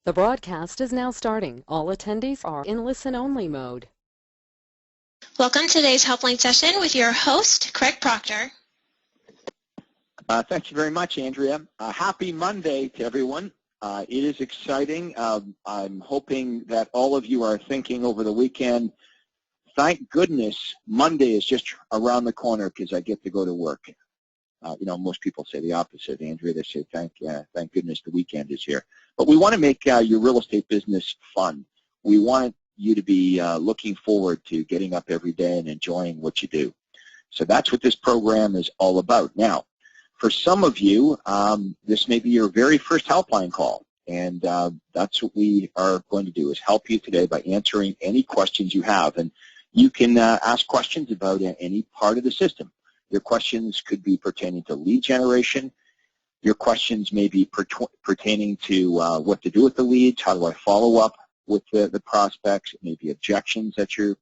The broadcast is now starting. All attendees are in listen-only mode. Welcome to today's Helpline session with your host, Craig Proctor. Thank you very much, Andrea. Happy Monday to everyone. It is exciting. I'm hoping that all of you are thinking over the weekend, thank goodness Monday is just around the corner because I get to go to work. Most people say the opposite, Andrea. They say, thank goodness the weekend is here. But we want to make your real estate business fun. We want you to be looking forward to getting up every day and enjoying what you do. So that's what this program is all about. Now, for some of you, this may be your very first helpline call, and that's what we are going to do is help you today by answering any questions you have. And you can ask questions about any part of the system. Your questions could be pertaining to lead generation. Your questions may be pertaining to what to do with the leads, how do I follow up with the prospects. It may be objections that you're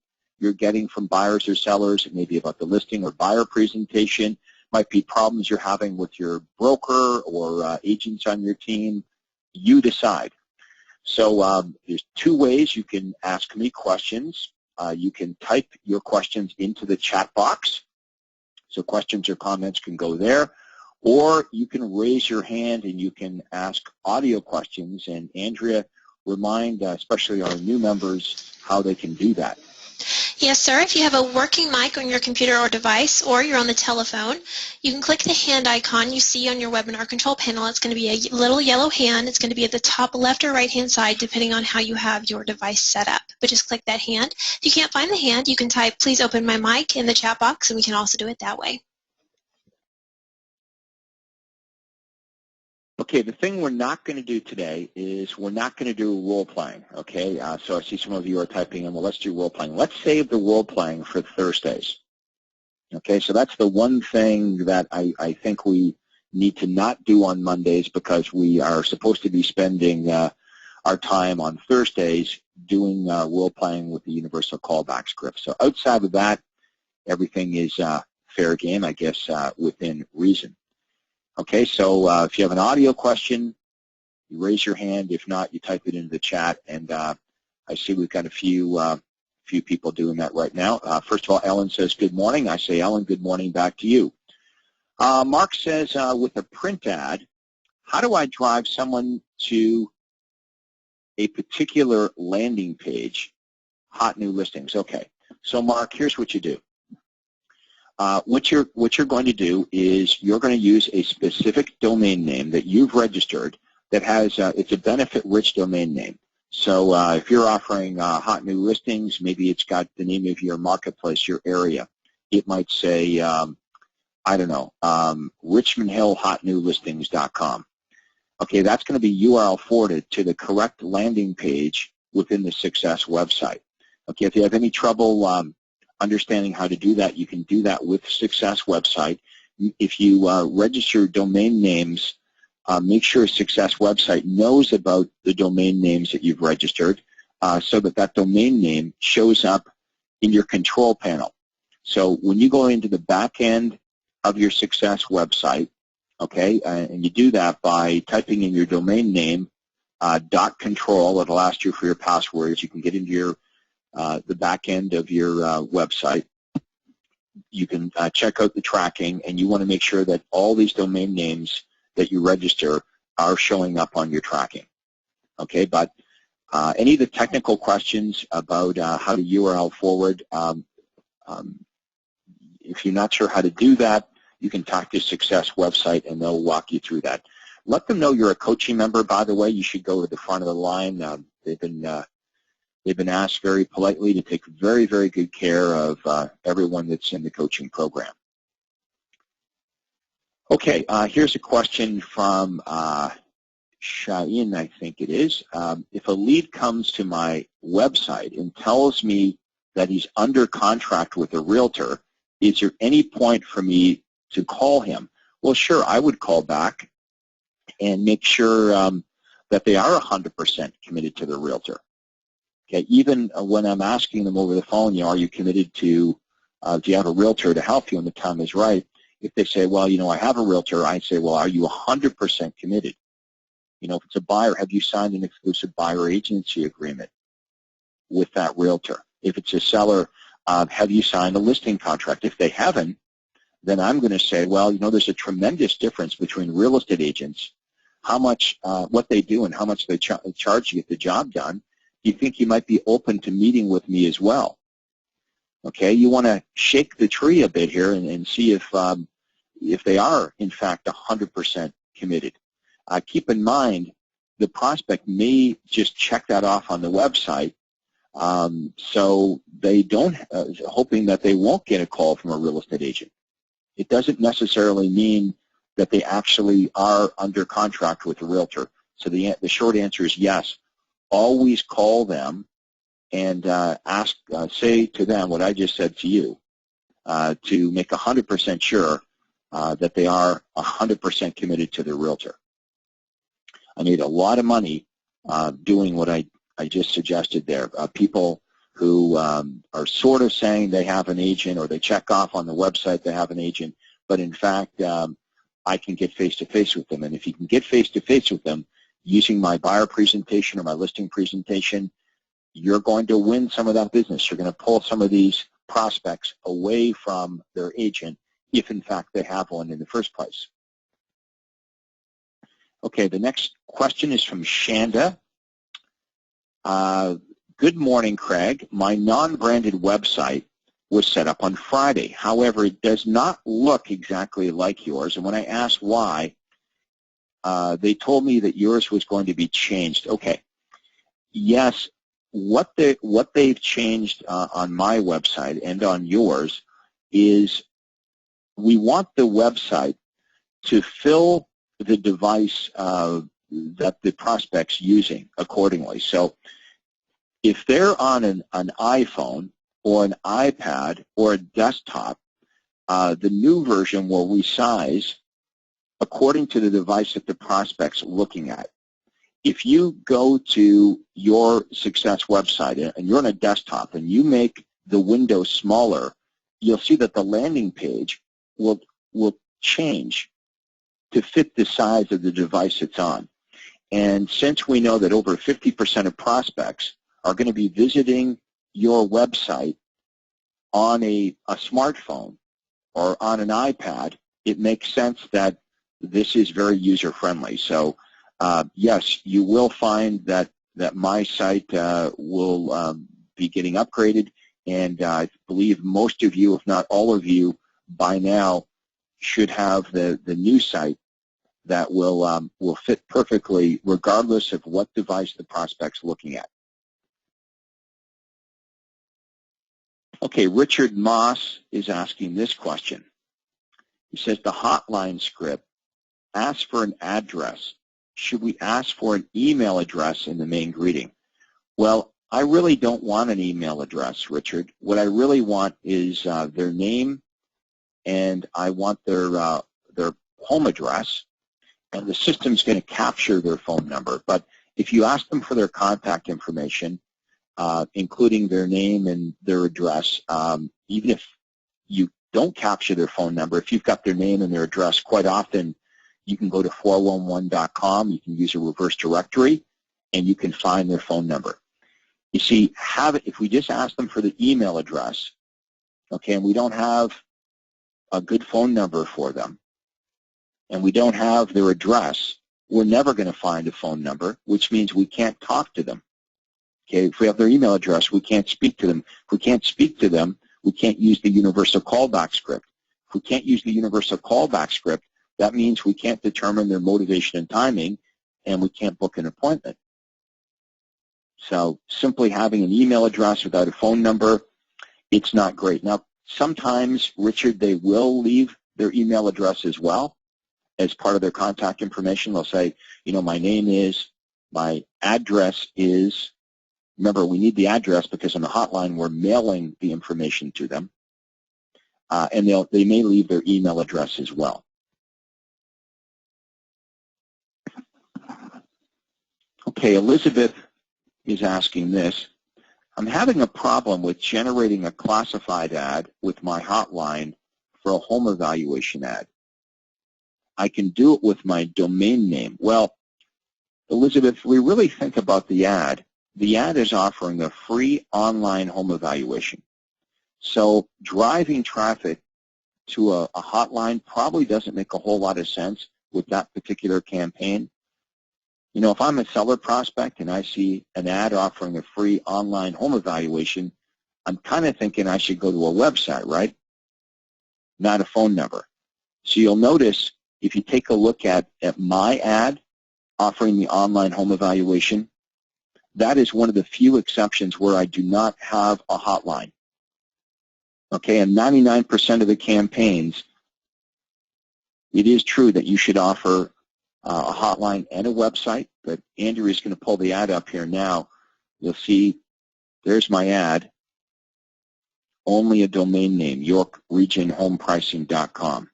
getting from buyers or sellers. It may be about the listing or buyer presentation. It might be problems you're having with your broker or agents on your team. You decide. So there's two ways you can ask me questions. You can type your questions into the chat box. So questions or comments can go there, or you can raise your hand and you can ask audio questions. And Andrea, remind especially our new members how they can do that. Yes, sir. If you have a working mic on your computer or device, or you're on the telephone, you can click the hand icon you see on your webinar control panel. It's going to be a little yellow hand. It's going to be at the top left or right-hand side, depending on how you have your device set up. But just click that hand. If you can't find the hand, you can type, please open my mic in the chat box, and we can also do it that way. Okay, the thing we're not going to do today is we're not going to do role playing, okay? So I see some of you are typing in, well, let's do role playing. Let's save the role playing for Thursdays. Okay, so that's the one thing that I think we need to not do on Mondays because we are supposed to be spending our time on Thursdays doing role playing with the universal callback script. So outside of that, everything is fair game, I guess, within reason. Okay, so if you have an audio question, you raise your hand. If not, you type it into the chat. And I see we've got a few people doing that right now. First of all, Ellen says, good morning. I say, Ellen, good morning back to you. Mark says, with a print ad, how do I drive someone to a particular landing page, hot new listings? Okay, so Mark, here's what you do. What you're going to do is you're going to use a specific domain name that you've registered that has, it's a benefit-rich domain name. So if you're offering hot new listings, maybe it's got the name of your marketplace, your area. It might say, I don't know, richmondhillhotnewlistings.com. Okay, that's going to be URL forwarded to the correct landing page within the Success website. Okay, if you have any trouble understanding how to do that, you can do that with Success website. If you register domain names, make sure Success website knows about the domain names that you've registered so that that domain name shows up in your control panel. So when you go into the back end of your Success website, okay, and you do that by typing in your domain name, .control, it'll ask you for your passwords. You can get into your the back end of your website. You can check out the tracking, and you want to make sure that all these domain names that you register are showing up on your tracking. Okay, but any of the technical questions about how to URL forward, if you're not sure how to do that, you can talk to Success website, and they'll walk you through that. Let them know you're a coaching member, by the way. You should go to the front of the line. They've been asked very politely to take very, very good care of everyone that's in the coaching program. Okay, here's a question from Cheyenne, I think it is. If a lead comes to my website and tells me that he's under contract with a realtor, is there any point for me to call him? Well, sure, I would call back and make sure that they are 100% committed to the realtor. Okay, even when I'm asking them over the phone, are you committed to, do you have a realtor to help you when the time is right? If they say, well, I have a realtor, I say, well, are you 100% committed? You know, if it's a buyer, have you signed an exclusive buyer agency agreement with that realtor? If it's a seller, have you signed a listing contract? If they haven't, then I'm going to say, well, you know, there's a tremendous difference between real estate agents, how much, what they do and how much they charge to get the job done. Do you think you might be open to meeting with me as well? Okay, you want to shake the tree a bit here and see if they are, in fact, 100% committed. Keep in mind, the prospect may just check that off on the website, so they don't, hoping that they won't get a call from a real estate agent. It doesn't necessarily mean that they actually are under contract with a realtor. So the short answer is yes. Always call them and say to them what I just said to you to make 100% sure that they are 100% committed to their realtor. I made a lot of money doing what I just suggested there. People who are sort of saying they have an agent or they check off on the website they have an agent, but in fact I can get face-to-face with them. And if you can get face-to-face with them using my buyer presentation or my listing presentation, you're going to win some of that business. You're going to pull some of these prospects away from their agent if in fact they have one in the first place. Okay, the next question is from Shanda. Good morning, Craig. My non-branded website was set up on Friday. However, it does not look exactly like yours. And when I asked why, they told me that yours was going to be changed. Okay. Yes, what they've changed on my website and on yours is we want the website to fill the device that the prospect's using accordingly. So if they're on an iPhone or an iPad or a desktop, the new version will resize according to the device that the prospect's looking at. If you go to your Success website and you're on a desktop and you make the window smaller, you'll see that the landing page will change to fit the size of the device it's on. And since we know that over 50% of prospects are going to be visiting your website on a smartphone or on an iPad, it makes sense that this is very user-friendly. So yes, you will find that my site will be getting upgraded, and I believe most of you, if not all of you, by now should have the new site that will fit perfectly regardless of what device the prospect's looking at. Okay, Richard Moss is asking this question. He says the hotline script asks for an address. Should we ask for an email address in the main greeting? Well, I really don't want an email address, Richard. What I really want is their name, and I want their home address, and the system's going to capture their phone number. But if you ask them for their contact information, including their name and their address, even if you don't capture their phone number, if you've got their name and their address, quite often you can go to 411.com, you can use a reverse directory, and you can find their phone number. You see, if we just ask them for the email address, okay, and we don't have a good phone number for them, and we don't have their address, we're never going to find a phone number, which means we can't talk to them. Okay, if we have their email address, we can't speak to them. If we can't speak to them, we can't use the universal callback script. If we can't use the universal callback script, that means we can't determine their motivation and timing, and we can't book an appointment. So simply having an email address without a phone number, it's not great. Now, sometimes, Richard, they will leave their email address as well as part of their contact information. They'll say, you know, my name is, my address is. Remember, we need the address because on the hotline we're mailing the information to them, and they may leave their email address as well. Okay, Elizabeth is asking this. I'm having a problem with generating a classified ad with my hotline for a home evaluation ad. I can do it with my domain name. Well, Elizabeth, if we really think about the ad is offering a free online home evaluation. So driving traffic to a hotline probably doesn't make a whole lot of sense with that particular campaign. You know, if I'm a seller prospect and I see an ad offering a free online home evaluation, I'm kind of thinking I should go to a website, right? Not a phone number. So you'll notice if you take a look at my ad offering the online home evaluation, that is one of the few exceptions where I do not have a hotline. Okay, and 99% of the campaigns, it is true that you should offer a hotline and a website, but Andrew is going to pull the ad up here now. You'll see there's my ad, only a domain name, YorkRegionHomePricing.com.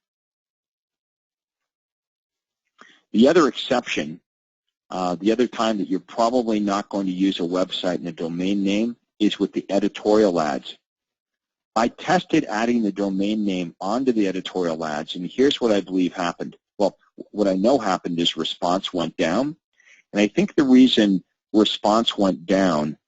The other exception, the other time that you're probably not going to use a website and a domain name is with the editorial ads. I tested adding the domain name onto the editorial ads, and here's what I believe happened. Well, what I know happened is response went down, and I think the reason response went down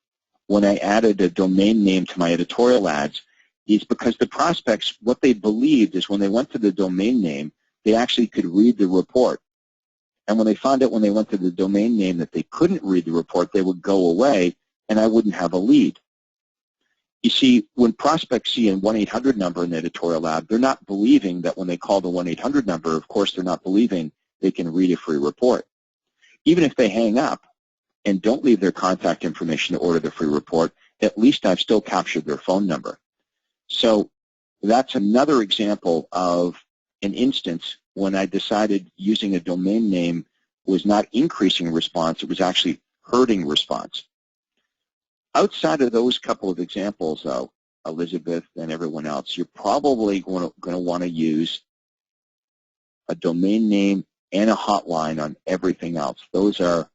when I added a domain name to my editorial ads is because the prospects, what they believed is when they went to the domain name, they actually could read the report. And when they found out when they went to the domain name that they couldn't read the report, they would go away, and I wouldn't have a lead. You see, when prospects see a 1-800 number in the editorial ad, they're not believing that when they call the 1-800 number, of course they're not believing they can read a free report. Even if they hang up and don't leave their contact information to order the free report, at least I've still captured their phone number. So that's another example of an instance when I decided using a domain name was not increasing response, it was actually hurting response. Outside of those couple of examples, though, Elizabeth and everyone else, you're probably going to want to use a domain name and a hotline on everything else. Those are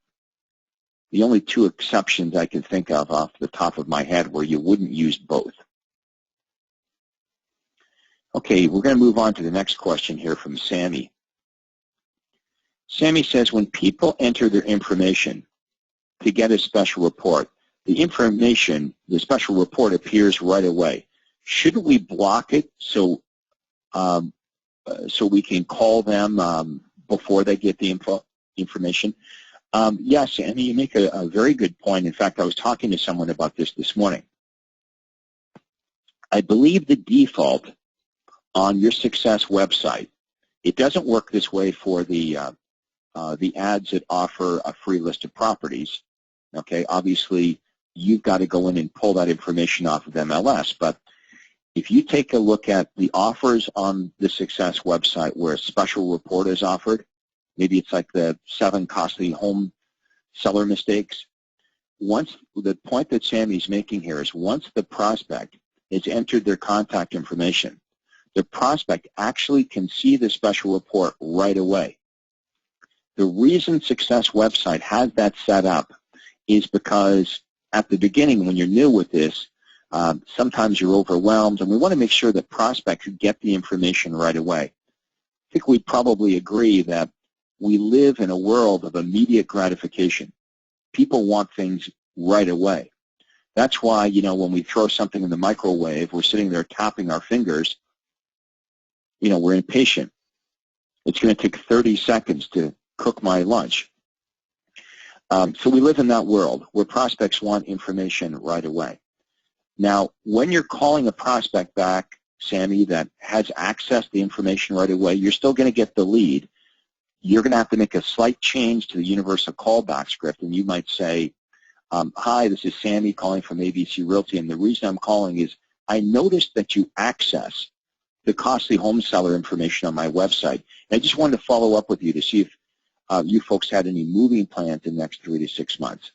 the only two exceptions I can think of off the top of my head where you wouldn't use both. Okay, we're going to move on to the next question here from Sammy. Sammy says, when people enter their information to get a special report, the information, the special report appears right away. Shouldn't we block it so we can call them before they get the information? Yes, Andy, you make a very good point. In fact, I was talking to someone about this morning. I believe the default on your Success website, it doesn't work this way for the ads that offer a free list of properties. Okay, obviously, you've got to go in and pull that information off of MLS. But if you take a look at the offers on the Success website where a special report is offered, maybe it's like the 7 costly home seller mistakes. Once the point that Sammy's making here is once the prospect has entered their contact information, the prospect actually can see the special report right away. The reason Success website has that set up is because at the beginning, when you're new with this, sometimes you're overwhelmed, and we want to make sure that prospects get the information right away. I think we'd probably agree that we live in a world of immediate gratification. People want things right away. That's why, you know, when we throw something in the microwave, we're sitting there tapping our fingers. You know, we're impatient. It's going to take 30 seconds to cook my lunch. So we live in that world where prospects want information right away. Now, when you're calling a prospect back, Sammy, that has access to the information right away, you're still going to get the lead. You're going to have to make a slight change to the universal callback script, and you might say, hi, this is Sammy calling from ABC Realty, and the reason I'm calling is I noticed that you access the costly home seller information on my website, and I just wanted to follow up with you to see if you folks had any moving plans in the next 3 to 6 months.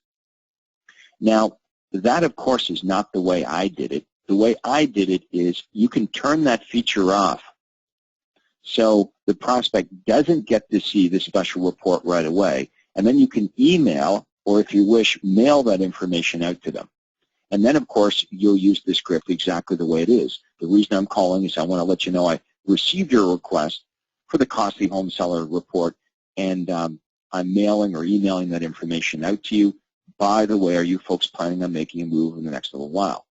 Now, that, of course, is not the way I did it. The way I did it is you can turn that feature off so the prospect doesn't get to see the special report right away, and then you can email or, if you wish, mail that information out to them. And then, of course, you'll use the script exactly the way it is. The reason I'm calling is I want to let you know I received your request for the costly home seller report, and I'm mailing or emailing that information out to you. By the way, are you folks planning on making a move in the next little while?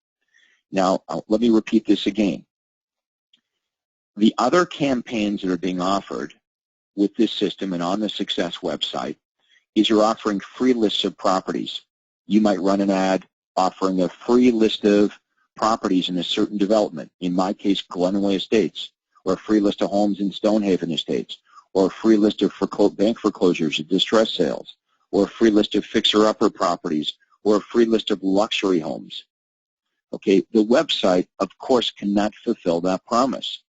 Now, let me repeat this again. The other campaigns that are being offered with this system and on the Success website is you're offering free lists of properties. You might run an ad offering a free list of properties in a certain development, in my case, Glenway Estates, or a free list of homes in Stonehaven Estates, or a free list of bank foreclosures or distress sales, or a free list of fixer-upper properties, or a free list of luxury homes. Okay, the website, of course, cannot fulfill that promise.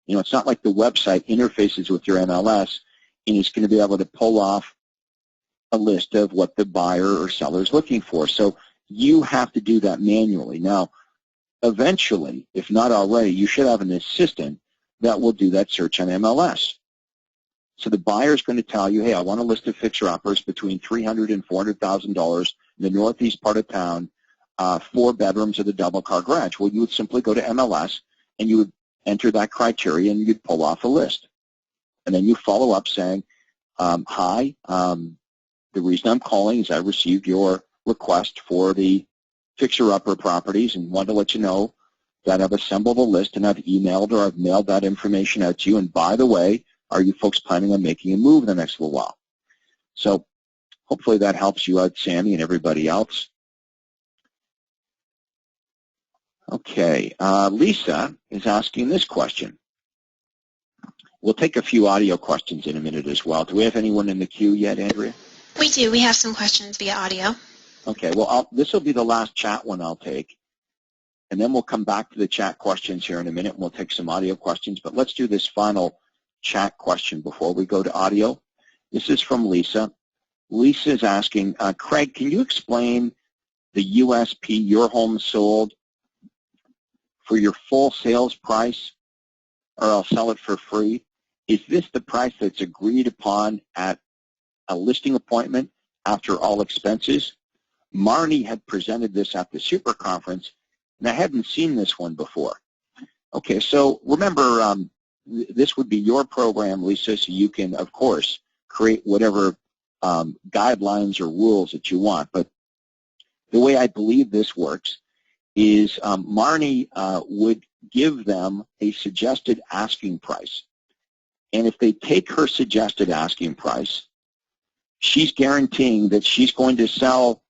You know, it's not like the website interfaces with your MLS and it's going to be able to pull off a list of what the buyer or seller is looking for. So you have to do that manually. Now, eventually, if not already, you should have an assistant that will do that search on MLS. So the buyer is going to tell you, hey, I want a list of fixer-uppers between $300,000 and $400,000 in the northeast part of town, 4 bedrooms with a double-car garage. Well, you would simply go to MLS and you would enter that criteria and you'd pull off a list. And then you follow up saying, hi, the reason I'm calling is I received your request for the fixer-upper properties and want to let you know that I've assembled a list and I've emailed or I've mailed that information out to you. And by the way, are you folks planning on making a move in the next little while? So hopefully that helps you out, Sammy, and everybody else. Okay, Lisa is asking this question. We'll take a few audio questions in a minute as well. Do we have anyone in the queue yet, Andrea? We do. We have some questions via audio. Okay, well, this will be the last chat one I'll take. And then we'll come back to the chat questions here in a minute, and we'll take some audio questions. But let's do this final chat question before we go to audio. This is from Lisa. Lisa is asking, Craig, can you explain the USP your home sold for your full sales price, or I'll sell it for free? Is this the price that's agreed upon at a listing appointment after all expenses? Marnie had presented this at the Super Conference, and I hadn't seen this one before. Okay, so remember, this would be your program, Lisa, so you can, of course, create whatever guidelines or rules that you want. But the way I believe this works is Marnie would give them a suggested asking price. And if they take her suggested asking price, she's guaranteeing that she's going to sell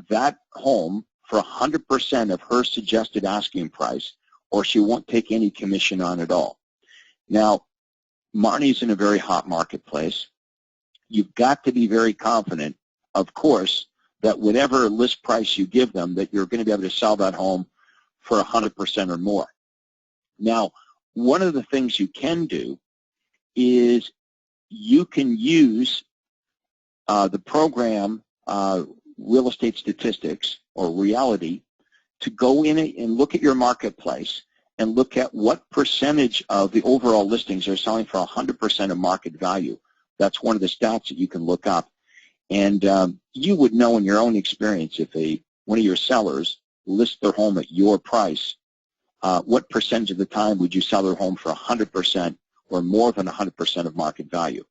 that home for 100% of her suggested asking price, or she won't take any commission on it all. Now, Marnie's in a very hot marketplace. You've got to be very confident, of course, that whatever list price you give them, that you're going to be able to sell that home for 100% or more. Now, one of the things you can do is you can use the program Real Estate Statistics or Reality to go in and look at your marketplace and look at what percentage of the overall listings are selling for 100% of market value. That's one of the stats that you can look up. And you would know in your own experience if one of your sellers lists their home at your price, what percentage of the time would you sell their home for 100% or more than 100% of market value?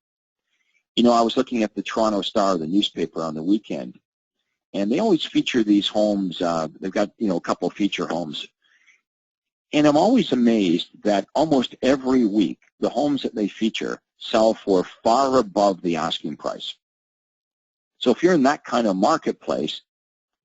You know, I was looking at the Toronto Star, the newspaper, on the weekend, and they always feature these homes. They've got, you know, a couple of feature homes. And I'm always amazed that almost every week, the homes that they feature sell for far above the asking price. So if you're in that kind of marketplace,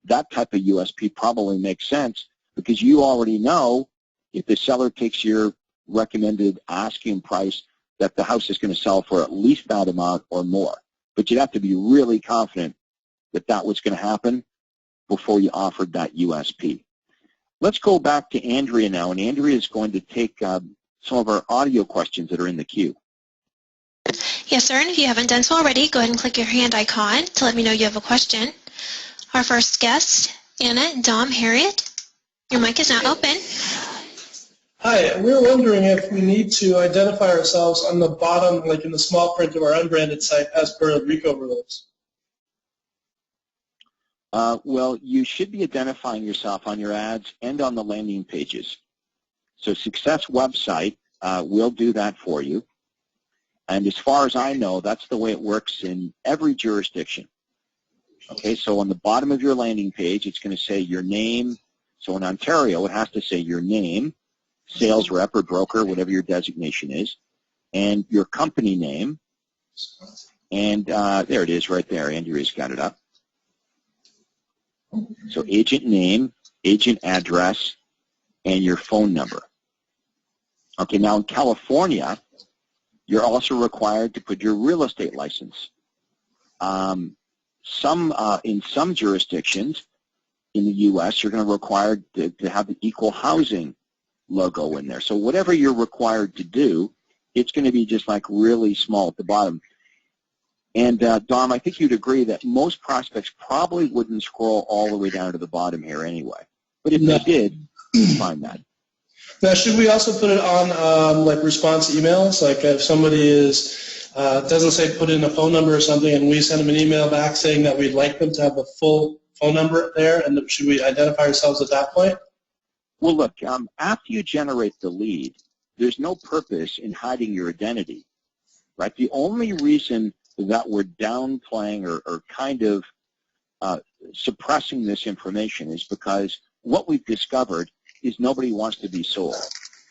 that type of USP probably makes sense because you already know if the seller takes your recommended asking price that the house is going to sell for at least that amount or more. But you'd have to be really confident that that was going to happen before you offered that USP. Let's go back to Andrea now, and Andrea is going to take some of our audio questions that are in the queue. Yes, sir, and if you haven't done so already, go ahead and click your hand icon to let me know you have a question. Our first guest, Anna Dom Harriet, your mic is now open. Hi, we were wondering if we need to identify ourselves on the bottom, like in the small print of our unbranded site, as per the RICO rules. Well, you should be identifying yourself on your ads and on the landing pages. So Success website will do that for you. And as far as I know, that's the way it works in every jurisdiction. Okay, so on the bottom of your landing page, it's going to say your name. So in Ontario, it has to say your name, sales rep or broker, whatever your designation is, and your company name. And there it is right there. Andrea's got it up. So agent name, agent address, and your phone number. Okay, now in California, you're also required to put your real estate license. In some jurisdictions in the U.S., you're going to require to have the equal housing logo in there. So whatever you're required to do, it's going to be just like really small at the bottom. And Dom, I think you'd agree that most prospects probably wouldn't scroll all the way down to the bottom here anyway. But if they did, you'd find that. Now, should we also put it on like response emails? Like if somebody doesn't say put in a phone number or something, and we send them an email back saying that we'd like them to have the full phone number there, and should we identify ourselves at that point? Well, look, after you generate the lead, there's no purpose in hiding your identity, right? The only reason that we're downplaying or kind of suppressing this information is because what we've discovered is nobody wants to be sold.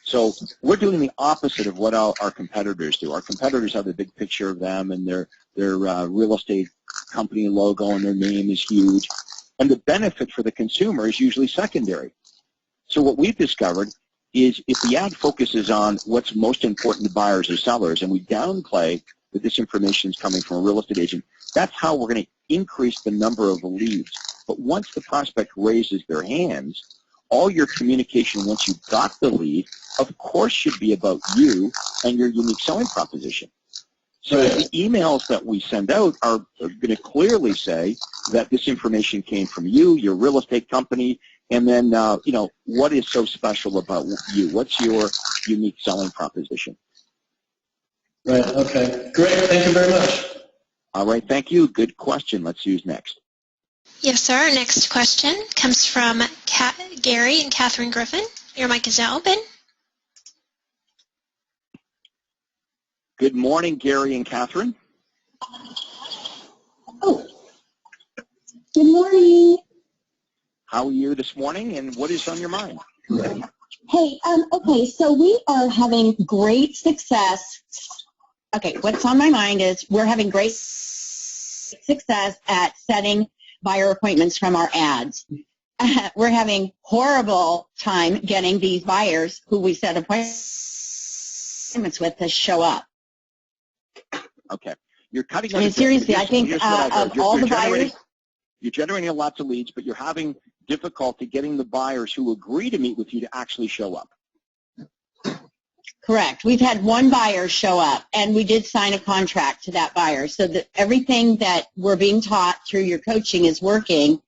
So we're doing the opposite of what our competitors do. Our competitors have a big picture of them and their real estate company logo and their name is huge. And the benefit for the consumer is usually secondary. So what we've discovered is if the ad focuses on what's most important to buyers or sellers and we downplay that this information is coming from a real estate agent, that's how we're going to increase the number of leads. But once the prospect raises their hands, all your communication once you've got the lead, of course, should be about you and your unique selling proposition. So the emails that we send out are going to clearly say that this information came from you, your real estate company, and then, you know, what is so special about you? What's your unique selling proposition? Right, okay. Great, thank you very much. All right, thank you. Good question. Let's use next. Yes, sir. Our next question comes from Gary and Catherine Griffin. Your mic is now open. Good morning, Gary and Catherine. Oh, good morning. How are you this morning, and what is on your mind? Hey, okay, so we are having great success. Okay, what's on my mind is we're having great success at setting buyer appointments from our ads. We're having horrible time getting these buyers who we set appointments with to show up. Okay. You're cutting. I mean, seriously, I think of all the buyers. You're generating lots of leads, but you're having difficulty getting the buyers who agree to meet with you to actually show up. Correct. We've had one buyer show up, and we did sign a contract to that buyer. So that everything that we're being taught through your coaching is working,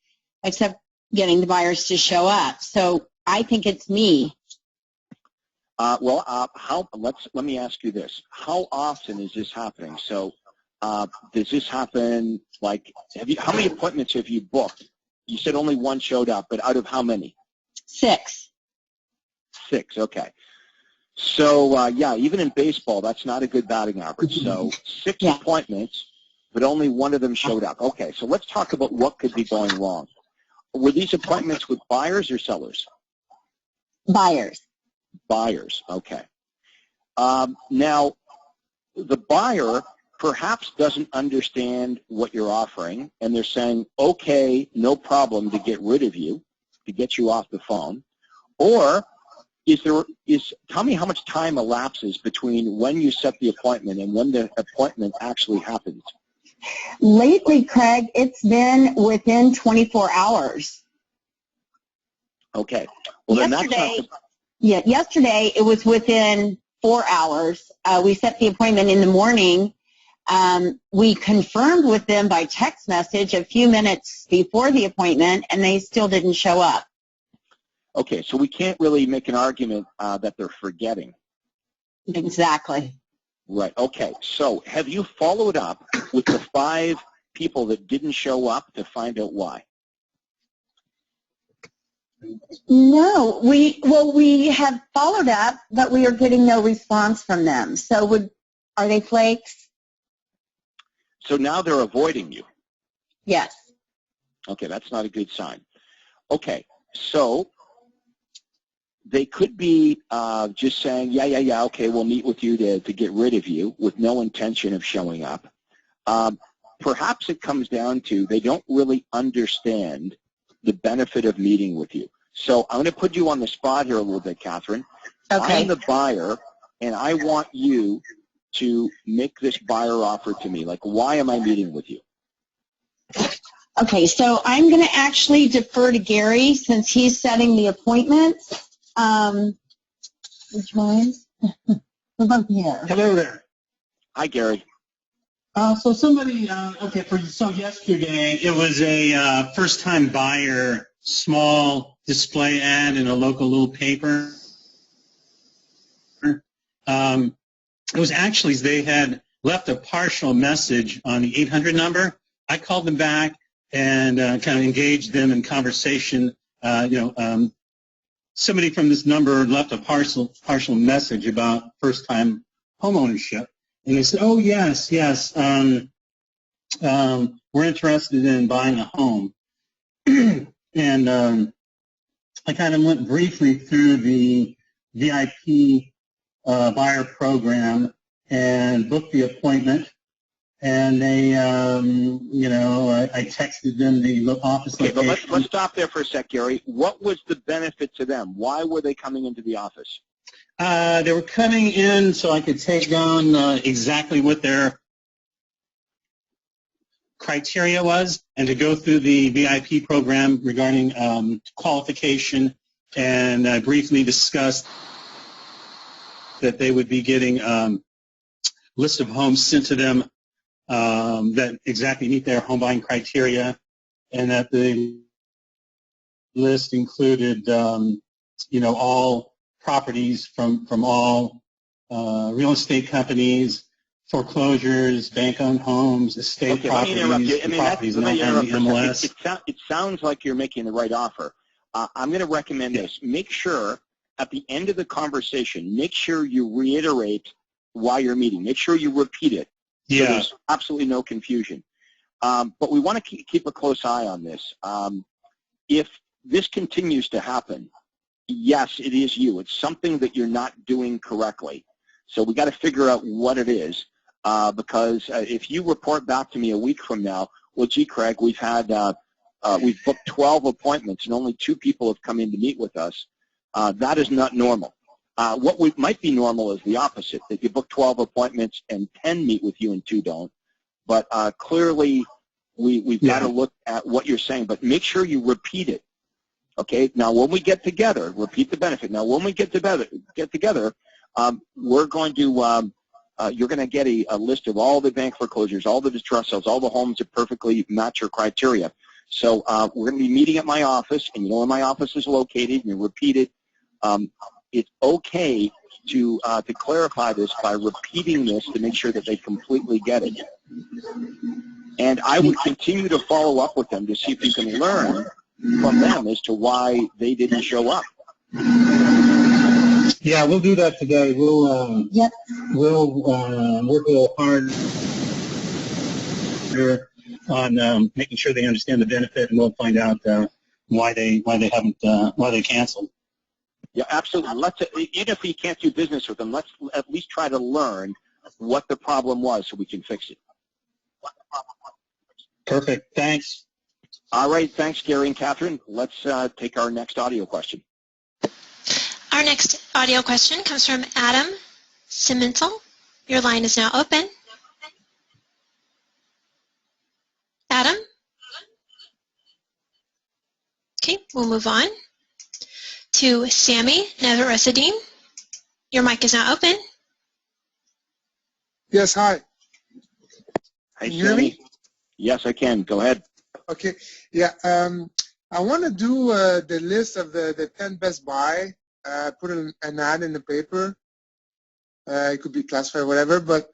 except getting the buyers to show up. So I think it's me. Let me ask you this. How often is this happening? So does this happen, like, how many appointments have you booked? You said only one showed up, but out of how many? 6. 6, okay. So, yeah, even in baseball, that's not a good batting average. So 6 appointments, but only one of them showed up. Okay, so let's talk about what could be going wrong. Were these appointments with buyers or sellers? Buyers. Buyers, okay. Now, the buyer perhaps doesn't understand what you're offering, and they're saying, okay, no problem, to get rid of you, to get you off the phone. Or tell me how much time elapses between when you set the appointment and when the appointment actually happens. Lately, Craig, it's been within 24 hours. Okay. Well, then yesterday it was within 4 hours. We set the appointment in the morning. We confirmed with them by text message a few minutes before the appointment, and they still didn't show up. Okay, so we can't really make an argument that they're forgetting. Exactly. Right, okay. So have you followed up with the 5 people that didn't show up to find out why? No, we have followed up, but we are getting no response from them. So Are they flakes? So now they're avoiding you. Yes. Okay, that's not a good sign. Okay, so they could be just saying, yeah, okay, we'll meet with you to get rid of you with no intention of showing up. Perhaps it comes down to they don't really understand the benefit of meeting with you. So I'm going to put you on the spot here a little bit, Catherine. Okay. I'm the buyer, and I want you to make this buyer offer to me. Like, why am I meeting with you? Okay, so I'm going to actually defer to Gary since he's setting the appointments. Which one? We're both here. Hello there. Hi, Gary. So somebody, so yesterday it was a first-time buyer, small display ad in a local little paper. It was actually, they had left a partial message on the 800 number. I called them back and kind of engaged them in conversation. Somebody from this number left a partial message about first-time homeownership. And they said, oh, yes, we're interested in buying a home. And I kind of went briefly through the VIP buyer program and booked the appointment. And they, I texted them the office location. Okay, but let's stop there for a sec, Gary. What was the benefit to them? Why were they coming into the office? They were coming in so I could take down exactly what their criteria was and to go through the VIP program regarding qualification, and I briefly discussed that they would be getting a list of homes sent to them that exactly meet their home buying criteria, and that the list included, all properties from all real estate companies, foreclosures, bank-owned homes, estate properties, properties not on the MLS. It sounds like you're making the right offer. I'm going to recommend this. Make sure at the end of the conversation, make sure you reiterate why you're meeting. Make sure you repeat it. So there's absolutely no confusion. But we want to keep a close eye on this. If this continues to happen, yes, it is you. It's something that you're not doing correctly. So we got to figure out what it is, because if you report back to me a week from now, well, gee, Craig, we've booked 12 appointments and only 2 people have come in to meet with us. That is not normal. What might be normal is the opposite, that you book 12 appointments and 10 meet with you and 2 don't. But clearly, we've got to look at what you're saying, but make sure you repeat it. Okay. Now, when we get together, repeat the benefit. Now, when we get together, we're going to you're going to get a list of all the bank foreclosures, all the distress sales, all the homes that perfectly match your criteria. So we're going to be meeting at my office, and you know where my office is located, and you repeat it. It's okay to clarify this by repeating this to make sure that they completely get it. And I would continue to follow up with them to see if you can learn from them as to why they didn't show up. Yeah, we'll do that today. We'll work a little hard on making sure they understand the benefit, and we'll find out why they canceled. Yeah, absolutely. Even if we can't do business with them, let's at least try to learn what the problem was so we can fix it. Perfect. Thanks. All right. Thanks, Gary and Catherine. Let's take our next audio question. Our next audio question comes from Adam Simental. Your line is now open. Adam? Okay, we'll move on to Sammy Neveresadine. Your mic is now open. Yes, hi. Hi, can you hear me? Yes, I can. Go ahead. Okay. Yeah. I want to do the list of the 10 best buy. Put an ad in the paper. It could be classified, whatever. But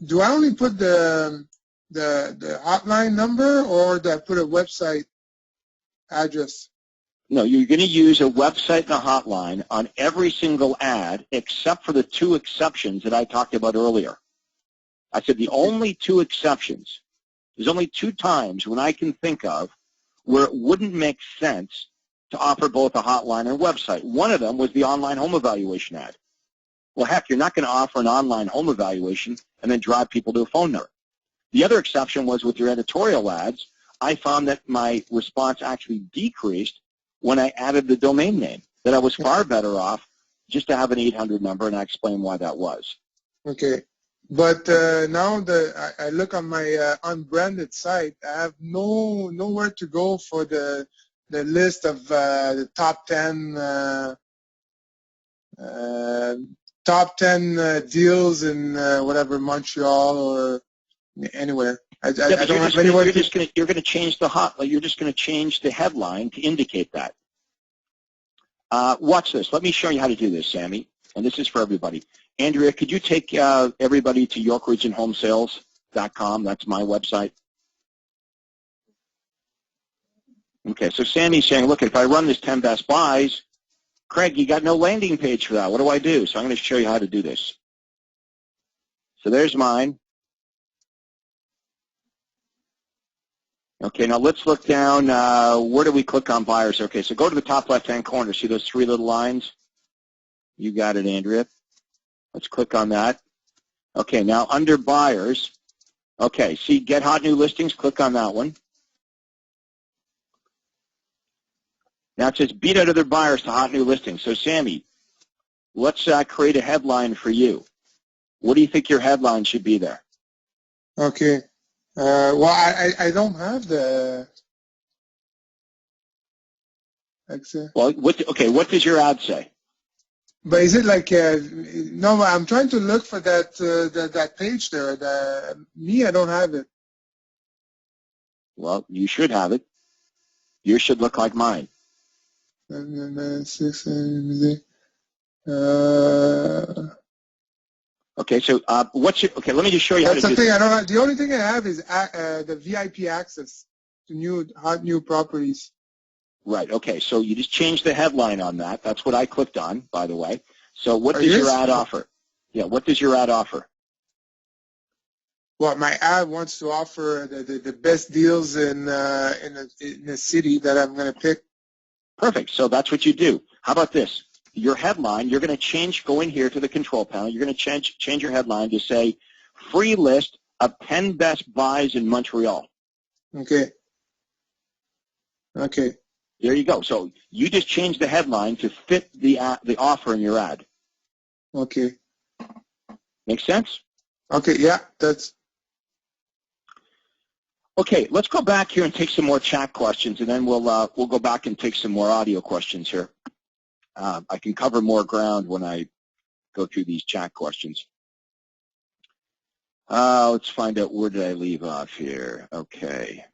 do I only put the hotline number, or do I put a website address? No, you're going to use a website and a hotline on every single ad except for the 2 exceptions that I talked about earlier. I said the only two exceptions, there's only two times when I can think of where it wouldn't make sense to offer both a hotline and a website. One of them was the online home evaluation ad. Well, heck, you're not going to offer an online home evaluation and then drive people to a phone number. The other exception was with your editorial ads. I found that my response actually decreased when I added the domain name, that I was far better off just to have an 800 number, and I explained why that was. Okay. But now I look on my unbranded site, I have nowhere to go for the list of the top 10 deals in whatever, Montreal or anywhere. I don't have anywhere. You're just going to change you're just going to change the headline to indicate that. Watch this. Let me show you how to do this, Sammy. And this is for everybody. Andrea, could you take everybody to YorkRegionHomeSales.com? That's my website. Okay, so Sammy's saying, look, if I run this 10 best buys, Craig, you got no landing page for that. What do I do? So I'm going to show you how to do this. So there's mine. Okay, now let's look down. Where do we click on buyers? Okay, so go to the top left-hand corner. See those three little lines? You got it, Andrea. Let's click on that. Okay, now under buyers, okay, see get hot new listings, click on that one. Now it says beat out other buyers to hot new listings. So Sammy, let's create a headline for you. What do you think your headline should be there? Okay. Well, I don't have the. Well, what does your ad say? But is it like no? I'm trying to look for that that page there. I don't have it. Well, you should have it. Yours should look like mine. Okay, so okay, let me just show you how to do this. I don't know. The only thing I have is the VIP access to hot new properties. Right, okay, so you just change the headline on that. That's what I clicked on, by the way. So what does your ad offer? Yeah, what does your ad offer? Well, my ad wants to offer the best deals in the city that I'm going to pick. Perfect, so that's what you do. How about this? Your headline, you're going to go in here to the control panel. You're going to change your headline to say, free list of 10 best buys in Montreal. Okay. Okay. There you go. So you just change the headline to fit the offer in your ad. Okay. Make sense? Okay, yeah, that's... Okay, let's go back here and take some more chat questions, and then we'll go back and take some more audio questions here. I can cover more ground when I go through these chat questions. Let's find out, where did I leave off here? Okay.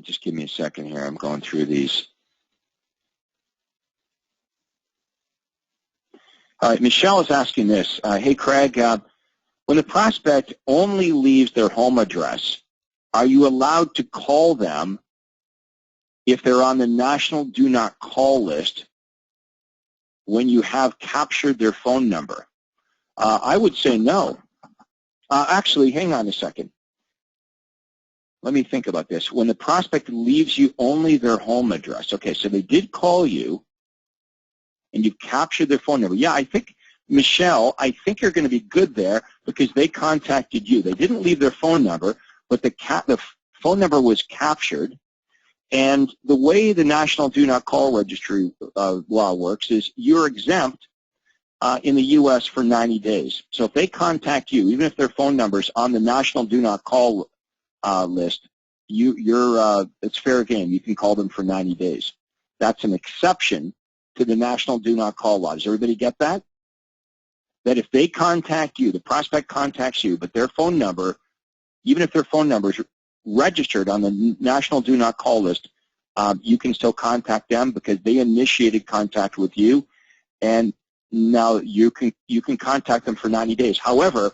Just give me a second here. I'm going through these. All right, Michelle is asking this. Hey, Craig, when the prospect only leaves their home address, are you allowed to call them if they're on the National Do Not Call list when you have captured their phone number? I would say no. Actually, hang on a second. Let me think about this. When the prospect leaves you only their home address, okay, so they did call you and you've captured their phone number. Yeah, I think, Michelle, I think you're going to be good there because they contacted you. They didn't leave their phone number, but the phone number was captured. And the way the National Do Not Call Registry law works is you're exempt in the U.S. for 90 days. So if they contact you, even if their phone number's on the National Do Not Call list, it's fair game. You can call them for 90 days. That's an exception to the National Do Not Call law. Does everybody get that? That if they contact you, the prospect contacts you, but their phone number, even if their phone number is registered on the National Do Not Call list, you can still contact them because they initiated contact with you, and now you can contact them for 90 days. However,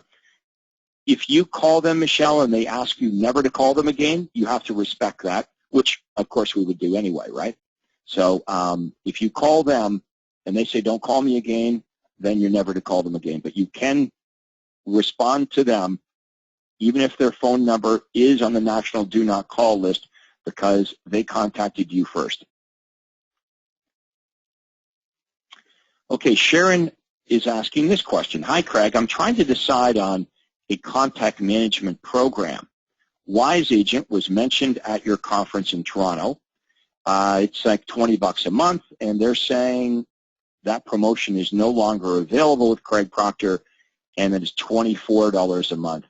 if you call them, Michelle, and they ask you never to call them again, you have to respect that. which of course we would do anyway, right? So if you call them and they say, don't call me again, then you're never to call them again. But you can respond to them even if their phone number is on the national do not call list because they contacted you first. Okay, Sharon is asking this question. Hi, Craig. I'm trying to decide on a contact management program. Wise Agent was mentioned at your conference in Toronto. It's like $20 a month, and they're saying that promotion is no longer available with Craig Proctor, and it is $24 a month.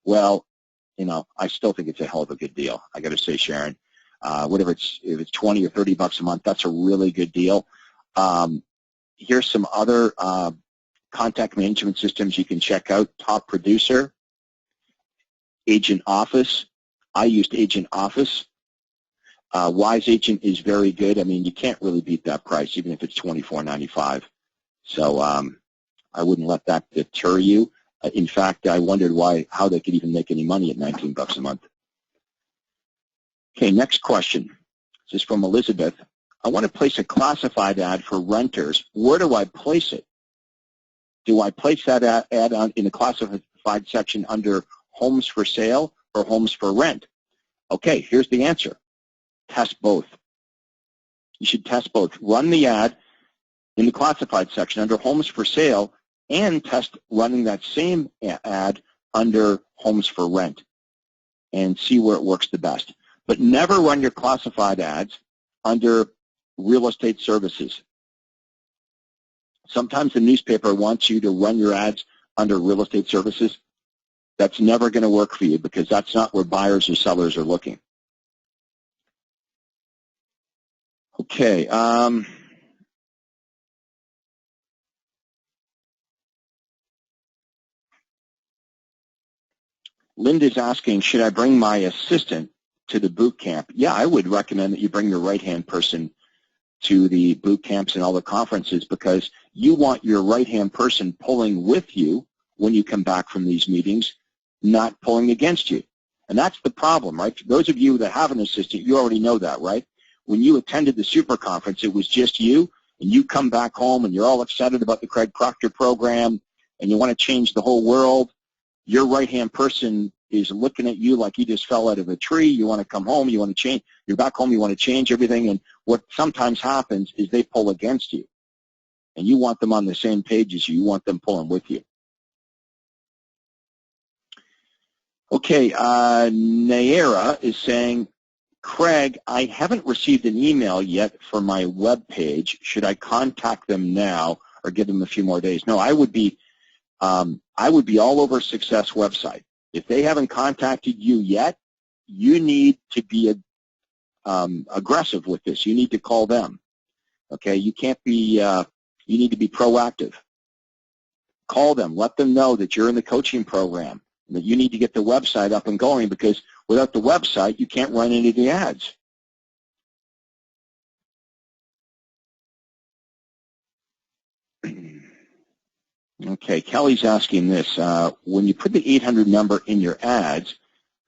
Well, you know, I still think it's a hell of a good deal. I got to say, Sharon, whatever if it's 20 or $30 a month, that's a really good deal. Here's some other contact management systems you can check out. Top Producer, Agent Office. I used Agent Office. Wise Agent is very good. I mean, you can't really beat that price, even if it's $24.95. So I wouldn't let that deter you. In fact, I wondered how they could even make any money at $19 a month. Okay, next question. This is from Elizabeth. I want to place a classified ad for renters. Where do I place it? Do I place that ad in the classified section under homes for sale or homes for rent? Okay, here's the answer. Test both. You should test both. Run the ad in the classified section under homes for sale and test running that same ad under homes for rent and see where it works the best. But never run your classified ads under real estate services. Sometimes the newspaper wants you to run your ads under real estate services. That's never going to work for you because that's not where buyers or sellers are looking. Okay. Linda's asking, should I bring my assistant to the boot camp? Yeah, I would recommend that you bring your right-hand person to the boot camps and all the conferences because you want your right-hand person pulling with you when you come back from these meetings, not pulling against you. And that's the problem, right? Those of you that have an assistant, you already know that, right? When you attended the super conference, it was just you, and you come back home and you're all excited about the Craig Proctor program and you want to change the whole world. Your right-hand person is looking at you like you just fell out of a tree. You want to come home. You want to change. You're back home. You want to change everything. And what sometimes happens is they pull against you. And you want them on the same page as you. You want them pulling with you. Okay, Naira is saying, Craig, I haven't received an email yet for my web page. Should I contact them now or give them a few more days? No, I would be all over Success website. If they haven't contacted you yet, you need to be aggressive with this. You need to call them. Okay, you can't be. You need to be proactive. Call them. Let them know that you're in the coaching program and that you need to get the website up and going because without the website, you can't run any of the ads. Okay, Kelly's asking this. When you put the 800 number in your ads,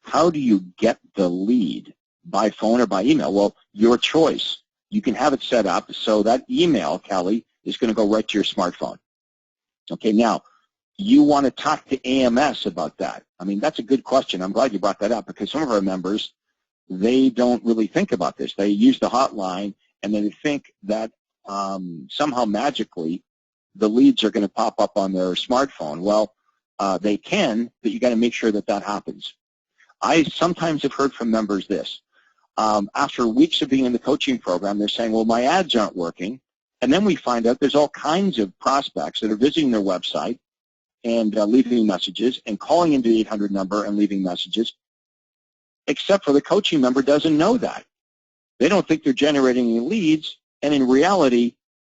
how do you get the lead? By phone or by email? Well, your choice. You can have it set up so that email, Kelly, is going to go right to your smartphone. Okay, now, you want to talk to AMS about that. I mean, that's a good question. I'm glad you brought that up because some of our members, they don't really think about this. They use the hotline and then they think that somehow magically the leads are going to pop up on their smartphone. Well, they can, but you got to make sure that that happens. I sometimes have heard from members this. After weeks of being in the coaching program, they're saying, well, my ads aren't working. And then we find out there's all kinds of prospects that are visiting their website and leaving messages and calling into the 800 number and leaving messages, except for the coaching member doesn't know that. They don't think they're generating any leads, and in reality,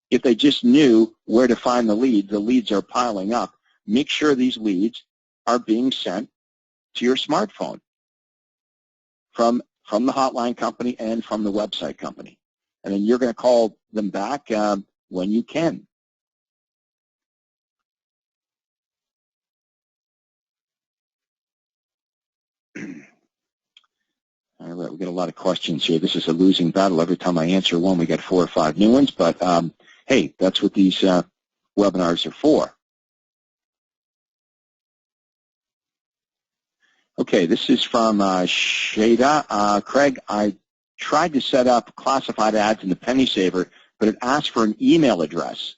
if they just knew where to find the leads are piling up. Make sure these leads are being sent to your smartphone from the hotline company and from the website company. And then you're going to call them back when you can. All right, we got a lot of questions here. This is a losing battle. Every time I answer one, we get 4 or 5 new ones. But hey, that's what these webinars are for. Okay, this is from Shada. Craig, I tried to set up classified ads in the Penny Saver, but it asked for an email address.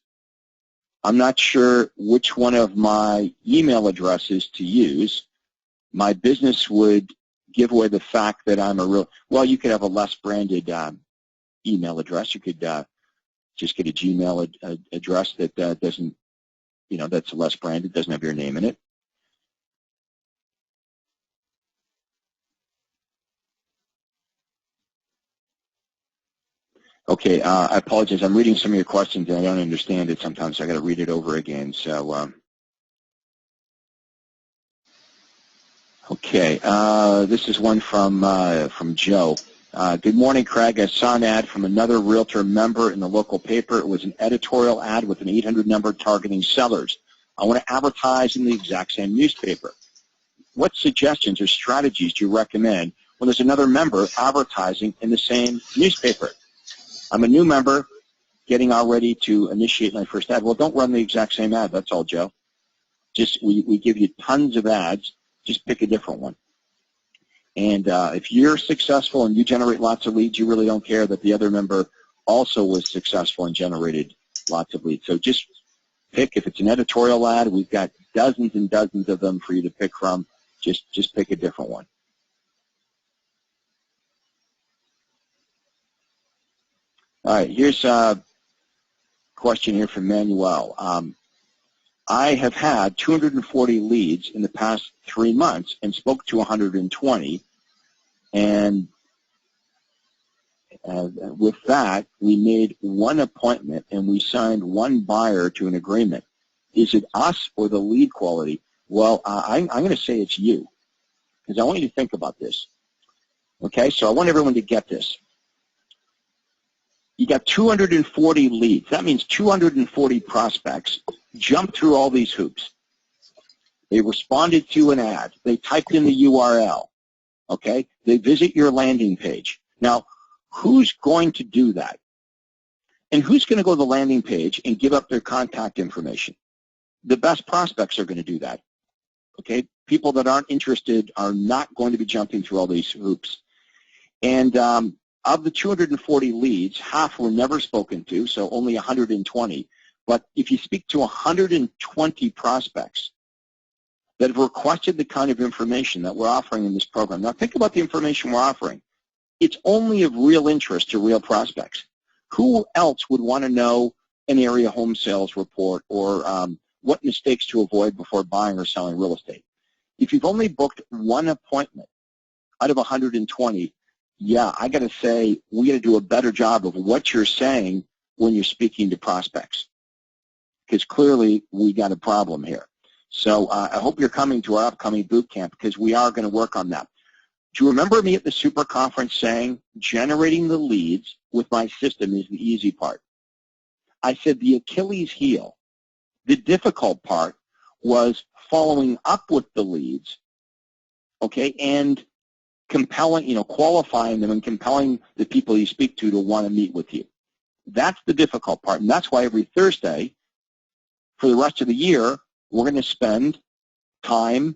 I'm not sure which one of my email addresses to use. My business would give away the fact that I'm a real, well, you could have a less branded email address. You could just get a Gmail address that doesn't, you know, that's less branded, doesn't have your name in it. Okay, I apologize. I'm reading some of your questions and I don't understand it sometimes, so I got to read it over again. So, okay, this is one from Joe. Good morning, Craig. I saw an ad from another realtor member in the local paper. It was an editorial ad with an 800 number targeting sellers. I want to advertise in the exact same newspaper. What suggestions or strategies do you recommend when there's another member advertising in the same newspaper? I'm a new member getting all ready to initiate my first ad. Well, don't run the exact same ad. That's all, Joe. Just we give you tons of ads. Just pick a different one. And if you're successful and you generate lots of leads, you really don't care that the other member also was successful and generated lots of leads. So just pick. If it's an editorial ad, we've got dozens and dozens of them for you to pick from. Just pick a different one. All right, here's a question here from Manuel. I have had 240 leads in the past 3 months and spoke to 120. And with that, we made one appointment and we signed one buyer to an agreement. Is it us or the lead quality? Well, I'm going to say it's you, because I want you to think about this. Okay, so I want everyone to get this. You got 240 leads. That means 240 prospects jumped through all these hoops. They responded to an ad. They typed in the URL. Okay? They visit your landing page. Now, who's going to do that? And who's going to go to the landing page and give up their contact information? The best prospects are going to do that. Okay? People that aren't interested are not going to be jumping through all these hoops. And of the 240 leads, half were never spoken to, so only 120. But if you speak to 120 prospects that have requested the kind of information that we're offering in this program, now think about the information we're offering. It's only of real interest to real prospects. Who else would want to know an area home sales report or what mistakes to avoid before buying or selling real estate? If you've only booked one appointment out of 120, yeah, I got to say, we got to do a better job of what you're saying when you're speaking to prospects, because clearly we got a problem here. So I hope you're coming to our upcoming boot camp, because we are going to work on that. Do you remember me at the super conference saying generating the leads with my system is the easy part? I said the Achilles heel, the difficult part was following up with the leads, okay, and compelling, qualifying them and compelling the people you speak to want to meet with you. That's the difficult part, and that's why every Thursday for the rest of the year, we're going to spend time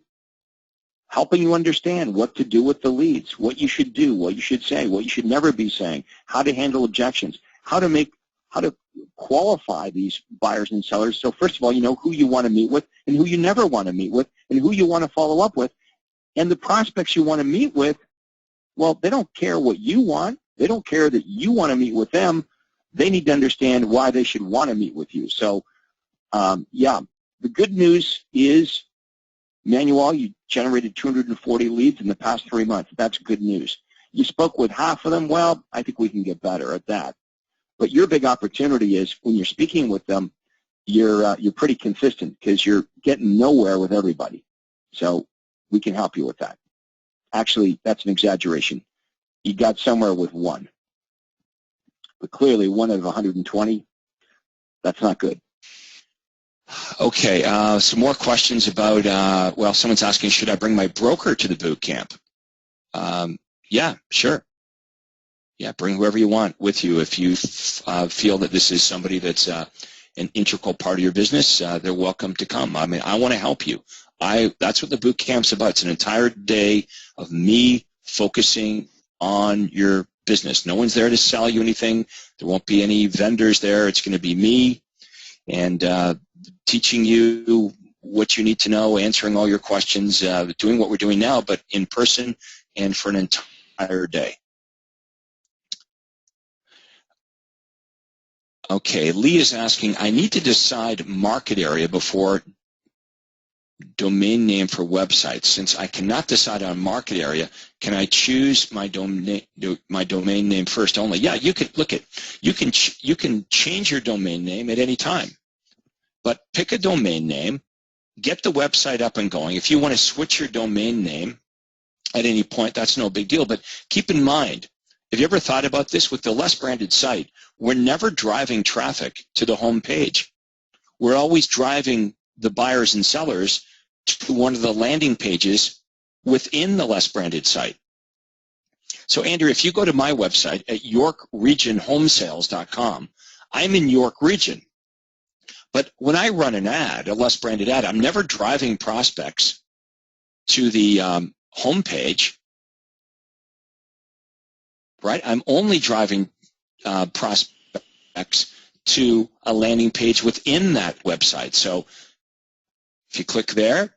helping you understand what to do with the leads, what you should do, what you should say, what you should never be saying, how to handle objections, how to qualify these buyers and sellers. So first of all, you know who you want to meet with and who you never want to meet with and who you want to follow up with. And the prospects you want to meet with, well, they don't care what you want. They don't care that you want to meet with them. They need to understand why they should want to meet with you. So, yeah, the good news is, Manuel, you generated 240 leads in the past 3 months. That's good news. You spoke with half of them. Well, I think we can get better at that. But your big opportunity is when you're speaking with them, you're pretty consistent because you're getting nowhere with everybody. So we can help you with that. Actually, that's an exaggeration. You got somewhere with one. But clearly, one out of 120, that's not good. Okay, some more questions about, well, someone's asking, should I bring my broker to the boot camp? Yeah, sure. Yeah, bring whoever you want with you. If you feel that this is somebody that's an integral part of your business, they're welcome to come. I mean, I want to help you. That's what the boot camp's about. It's an entire day of me focusing on your business. No one's there to sell you anything. There won't be any vendors there. It's going to be me and teaching you what you need to know, answering all your questions, doing what we're doing now, but in person and for an entire day. Okay, Lee is asking, I need to decide market area before domain name for websites. Since I cannot decide on market area, can I choose my domain name first only? Yeah, you can look at you can change your domain name at any time, but pick a domain name, get the website up and going. If you want to switch your domain name at any point, that's no big deal. But keep in mind, have you ever thought about this? With the less branded site, we're never driving traffic to the home page. We're always driving the buyers and sellers to one of the landing pages within the less branded site. So Andrew, if you go to my website at YorkRegionHomeSales.com, I'm in York Region. But when I run an ad, a less branded ad, I'm never driving prospects to the home page, right? I'm only driving prospects to a landing page within that website. So if you click there,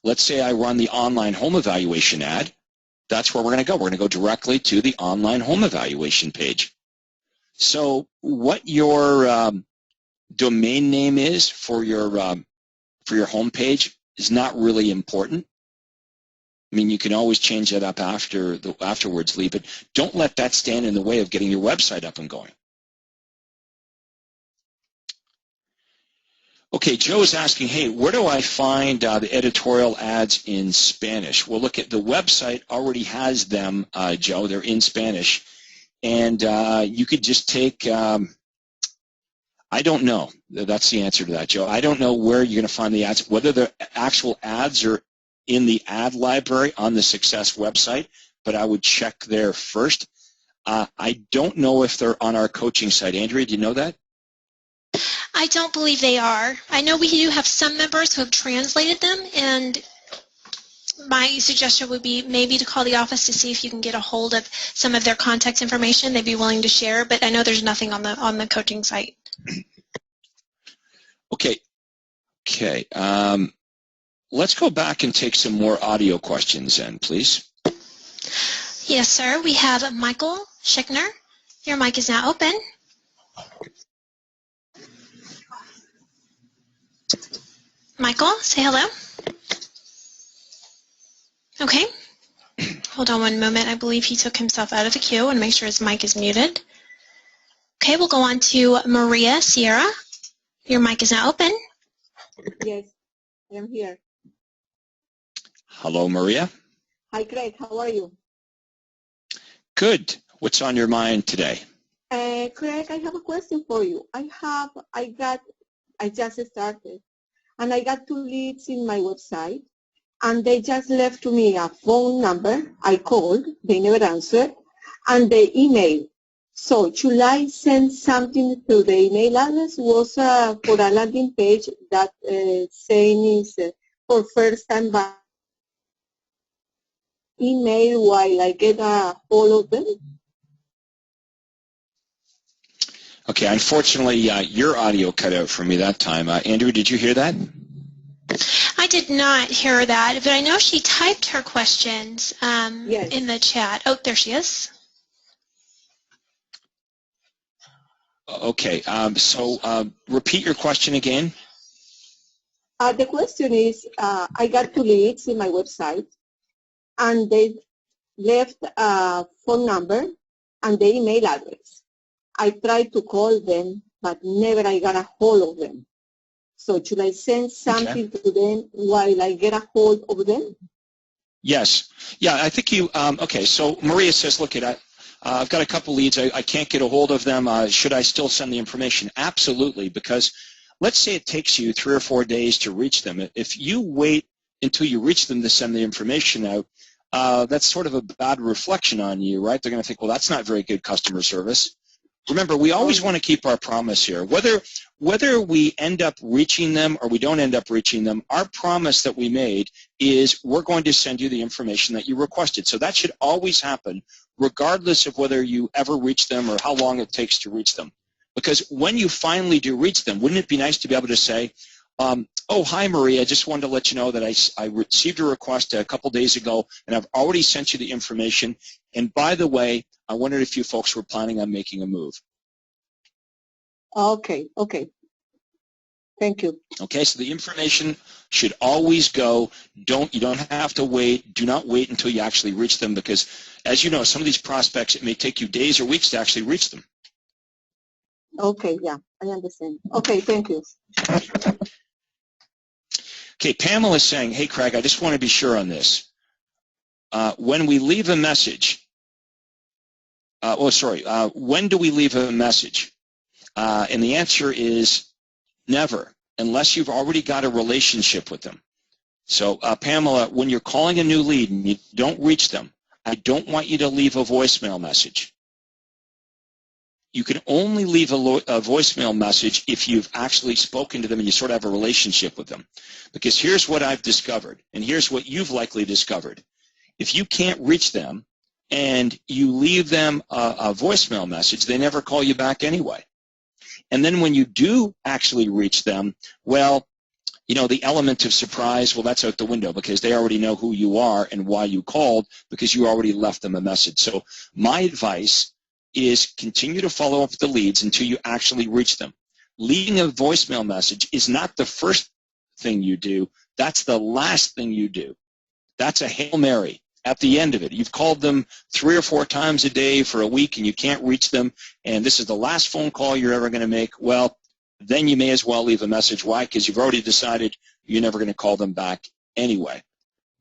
let's say I run the online home evaluation ad, that's where we're going to go. We're going to go directly to the online home evaluation page. So what your domain name is for your home page is not really important. I mean, you can always change that up afterwards, Lee, but don't let that stand in the way of getting your website up and going. Okay, Joe's asking, hey, where do I find the editorial ads in Spanish? Well, look, at the website already has them, Joe. They're in Spanish. And you could just take, I don't know. That's the answer to that, Joe. I don't know where you're going to find the ads, whether the actual ads are in the ad library on the Success website, but I would check there first. I don't know if they're on our coaching site. Andrea, do you know that? I don't believe they are. I know we do have some members who have translated them, and my suggestion would be maybe to call the office to see if you can get a hold of some of their contact information. They'd be willing to share, but I know there's nothing on the coaching site. Okay. Let's go back and take some more audio questions then, please. Yes, sir. We have Michael Schickner. Your mic is now open. Michael, say hello. Okay. Hold on one moment. I believe he took himself out of the queue and make sure his mic is muted. Okay, we'll go on to Maria Sierra. Your mic is now open. Yes, I am here. Hello, Maria. Hi, Craig. How are you? Good. What's on your mind today? Craig, I have a question for you. I just started, and I got 2 leads in my website, and they just left to me a phone number. I called, they never answered, and the email. So should I send something to the email address? Was for a landing page that saying is for first time by email while I get a hold of them? Okay, unfortunately, your audio cut out for me that time. Andrew, did you hear that? I did not hear that, but I know she typed her questions Yes. in the chat. Oh, there she is. Okay, so repeat your question again. The question is, I got 2 leads in my website, and they left a phone number and the email address. I tried to call them, but never I got a hold of them. So should I send something to them while I get a hold of them? Yes. Yeah, I think you, okay, so Maria says, look, I've got a couple leads. I can't get a hold of them. Should I still send the information? Absolutely, because let's say it takes you 3 or 4 days to reach them. If you wait until you reach them to send the information out, that's sort of a bad reflection on you, right? They're going to think, well, that's not very good customer service. Remember, we always want to keep our promise here. Whether we end up reaching them or we don't end up reaching them, our promise that we made is we're going to send you the information that you requested. So that should always happen, regardless of whether you ever reach them or how long it takes to reach them. Because when you finally do reach them, wouldn't it be nice to be able to say, oh, hi, Marie, I just wanted to let you know that I received a request a couple days ago, and I've already sent you the information. And by the way, I wondered if you folks were planning on making a move. Okay. Thank you. Okay, so the information should always go. You don't have to wait. Do not wait until you actually reach them, because, as you know, some of these prospects, it may take you days or weeks to actually reach them. Okay, yeah, I understand. Okay, thank you. Okay, Pamela is saying, hey, Craig, I just want to be sure on this. When we leave a message, when do we leave a message? And the answer is never, unless you've already got a relationship with them. So, Pamela, when you're calling a new lead and you don't reach them, I don't want you to leave a voicemail message. You can only leave a voicemail message if you've actually spoken to them and you sort of have a relationship with them. Because here's what I've discovered, and here's what you've likely discovered. If you can't reach them and you leave them a voicemail message, they never call you back anyway. And then when you do actually reach them, well, you know, the element of surprise, well, that's out the window, because they already know who you are and why you called, because you already left them a message. So my advice is continue to follow up with the leads until you actually reach them. Leaving a voicemail message is not the first thing you do. That's the last thing you do. That's a Hail Mary at the end of it. You've called them 3 or 4 times a day for a week and you can't reach them, and this is the last phone call you're ever going to make. Well, then you may as well leave a message. Why? Because you've already decided you're never going to call them back anyway.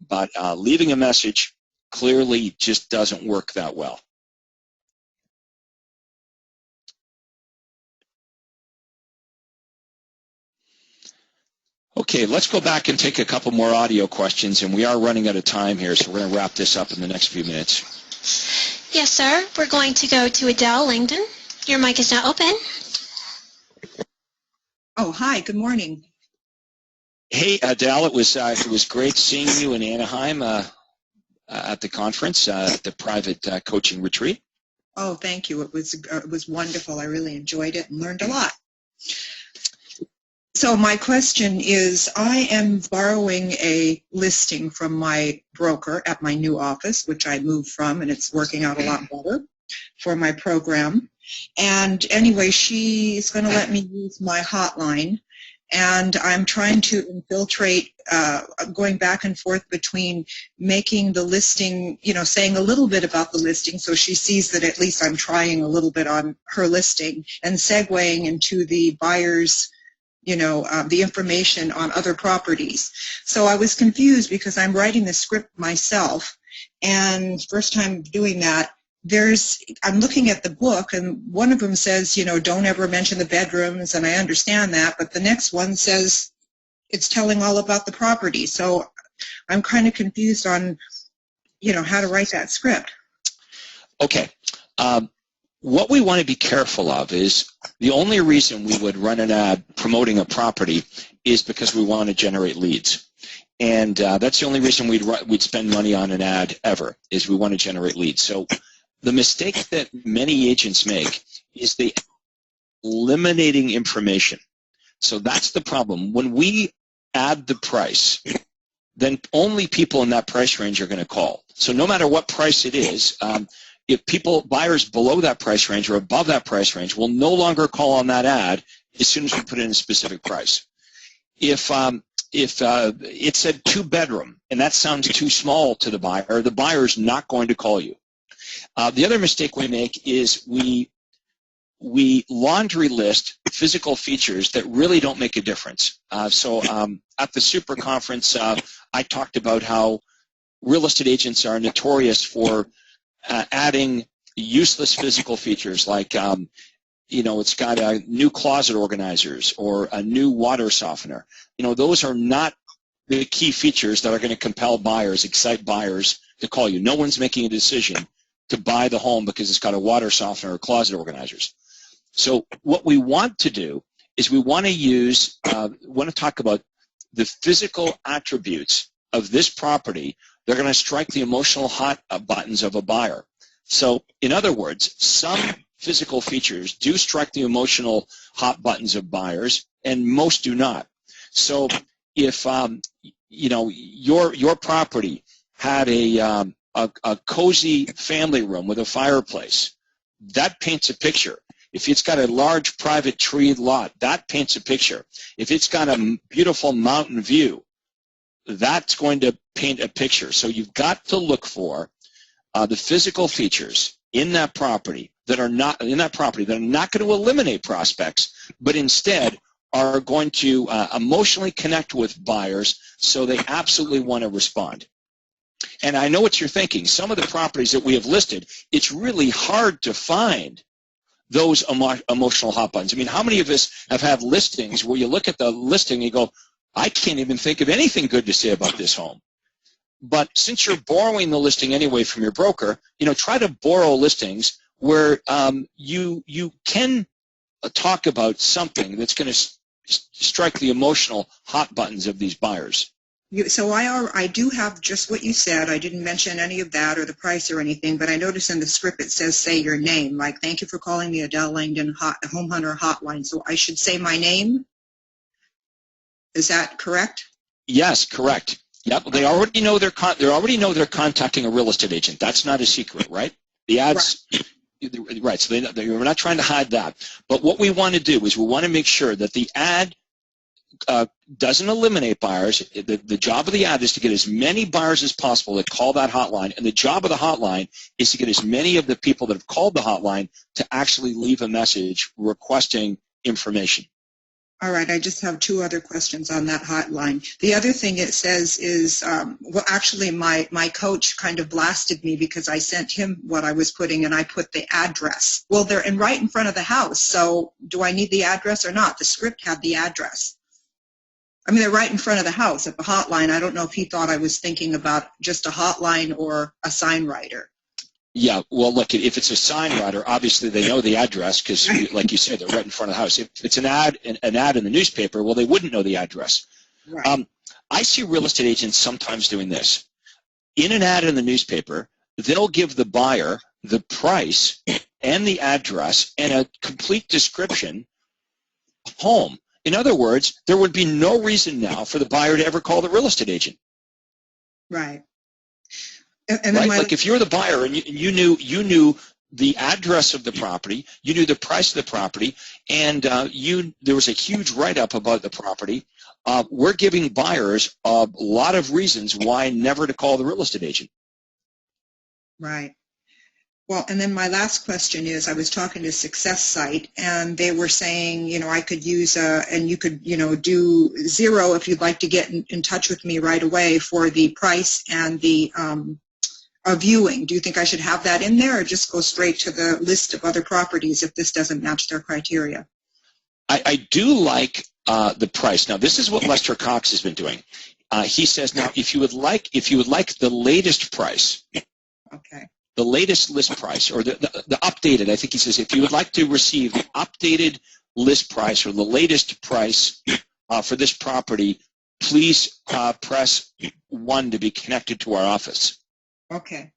But leaving a message clearly just doesn't work that well. Okay, let's go back and take a couple more audio questions, and we are running out of time here, so we're going to wrap this up in the next few minutes. Yes, sir. We're going to go to Adele Langdon. Your mic is now open. Oh, hi. Good morning. Hey, Adele, it was great seeing you in Anaheim at the conference, the private coaching retreat. Oh, thank you. It was wonderful. I really enjoyed it and learned a lot. So my question is, I am borrowing a listing from my broker at my new office, which I moved from, and it's working out a lot better for my program. And anyway, she's going to let me use my hotline, and I'm trying to infiltrate, going back and forth between making the listing, you know, saying a little bit about the listing so she sees that at least I'm trying a little bit on her listing, and segueing into the buyer's, you know, the information on other properties. So I was confused because I'm writing the script myself, and first time doing that, I'm looking at the book, and one of them says, you know, don't ever mention the bedrooms, and I understand that, but the next one says it's telling all about the property. So I'm kind of confused on, you know, how to write that script. Okay. What we want to be careful of is the only reason we would run an ad promoting a property is because we want to generate leads. And that's the only reason we'd spend money on an ad ever, is we want to generate leads. So the mistake that many agents make is they eliminating information. So that's the problem. When we add the price, then only people in that price range are going to call. So no matter what price it is, if buyers below that price range or above that price range will no longer call on that ad as soon as we put in a specific price. If it said 2-bedroom and that sounds too small to the buyer's not going to call you. The other mistake we make is we laundry list physical features that really don't make a difference. So at the Super Conference, I talked about how real estate agents are notorious for adding useless physical features like, you know, it's got new closet organizers or a new water softener. You know, those are not the key features that are going to compel buyers, excite buyers to call you. No one's making a decision to buy the home because it's got a water softener or closet organizers. So what we want to do is we want to talk about the physical attributes of this property. They're going to strike the emotional hot buttons of a buyer. So in other words, some physical features do strike the emotional hot buttons of buyers, and most do not. So if your property had a cozy family room with a fireplace, that paints a picture. If it's got a large private tree lot, that paints a picture. If it's got a beautiful mountain view, that's going to paint a picture. So you've got to look for the physical features in that property that are not going to eliminate prospects, but instead are going to emotionally connect with buyers so they absolutely want to respond. And I know what you're thinking. Some of the properties that we have listed, it's really hard to find those emotional hot buttons. I mean, how many of us have had listings where you look at the listing and you go, I can't even think of anything good to say about this home. But since you're borrowing the listing anyway from your broker, try to borrow listings where you can talk about something that's going to strike the emotional hot buttons of these buyers. So I do have just what you said. I didn't mention any of that or the price or anything, but I noticed in the script it says say your name, like thank you for calling the Adele Langdon Home Hunter Hotline. So I should say my name? Is that correct? Yes, correct. Yep, they already know they're contacting a real estate agent. That's not a secret, right? The ads, right? So we're not trying to hide that. But what we want to do is we want to make sure that the ad doesn't eliminate buyers. The job of the ad is to get as many buyers as possible that call that hotline, and the job of the hotline is to get as many of the people that have called the hotline to actually leave a message requesting information. All right, I just have two other questions on that hotline. The other thing it says is, well, actually my coach kind of blasted me because I sent him what I was putting and I put the address. Well, they're right in front of the house, so do I need the address or not? The script had the address. I mean, they're right in front of the house at the hotline. I don't know if he thought I was thinking about just a hotline or a sign writer. Yeah, well, look, if it's a sign writer, obviously they know the address because, like you said, they're right in front of the house. If it's an ad in the newspaper, well, they wouldn't know the address. Right. I see real estate agents sometimes doing this. In an ad in the newspaper, they'll give the buyer the price and the address and a complete description of home. In other words, there would be no reason now for the buyer to ever call the real estate agent. Right. And right? Like if you're the buyer and you knew the address of the property, you knew the price of the property, and there was a huge write-up about the property, we're giving buyers a lot of reasons why never to call the real estate agent. Right. Well, and then my last question is, I was talking to Success Site, and they were saying, I could use and you could, do 0 if you'd like to get in touch with me right away for the price and the viewing. Do you think I should have that in there or just go straight to the list of other properties if this doesn't match their criteria? I do like the price. Now, this is what Lester Cox has been doing. He says, now, if you would like the latest price, okay, the latest list price, or the updated, I think he says, if you would like to receive the updated list price or the latest price for this property, please press 1 to be connected to our office. Okay.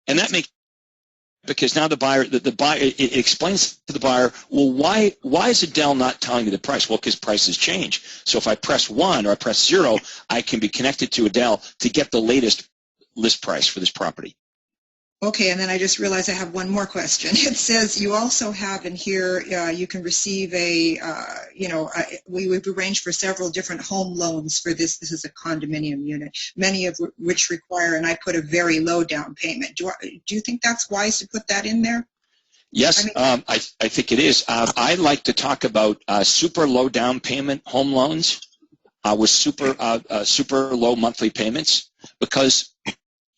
And that makes, because now the buyer, it explains to the buyer, well, why is Adele not telling me the price? Well, because prices change. So if I press 1 or I press 0, I can be connected to Adele to get the latest list price for this property. Okay, and then I just realized I have one more question. It says you also have in here, you can receive we've arranged for several different home loans for this. This is a condominium unit, many of which require, and I put a very low down payment. Do you think that's wise to put that in there? Yes, I think it is. I like to talk about super low down payment home loans with super low monthly payments, because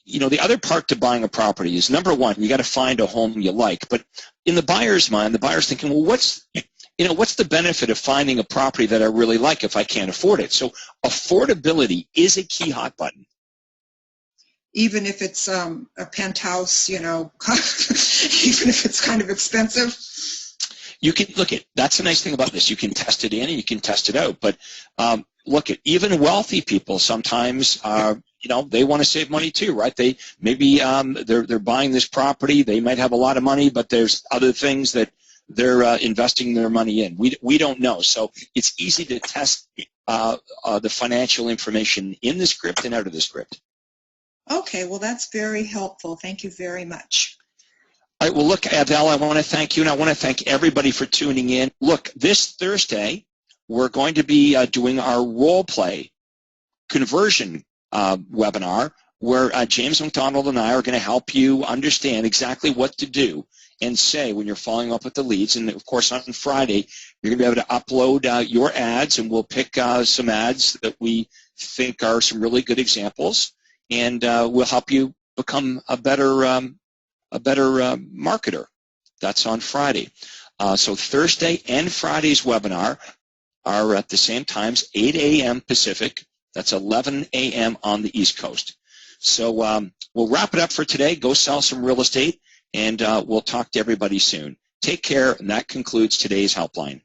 the other part to buying a property is, number one, you got to find a home you like. But in the buyer's mind, the buyer's thinking, well, what's the benefit of finding a property that I really like if I can't afford it? So affordability is a key hot button. even if it's a penthouse, you know, even if it's kind of expensive? You can look at, that's the nice thing about this. You can test it in and you can test it out. But look at, even wealthy people sometimes you know, they want to save money too, right? They maybe they're buying this property. They might have a lot of money, but there's other things that they're investing their money in. We don't know. So it's easy to test the financial information in the script and out of the script. Okay, well, that's very helpful. Thank you very much. All right, well, look, Adele, I want to thank you, and I want to thank everybody for tuning in. Look, this Thursday, we're going to be doing our role play conversion webinar, where James McDonald and I are going to help you understand exactly what to do and say when you're following up with the leads. And, of course, on Friday, you're going to be able to upload your ads, and we'll pick some ads that we think are some really good examples, and we'll help you become a better marketer. That's on Friday. So Thursday and Friday's webinar are at the same times, 8 a.m. Pacific. That's 11 a.m. on the East Coast. So we'll wrap it up for today. Go sell some real estate, and we'll talk to everybody soon. Take care, and that concludes today's helpline.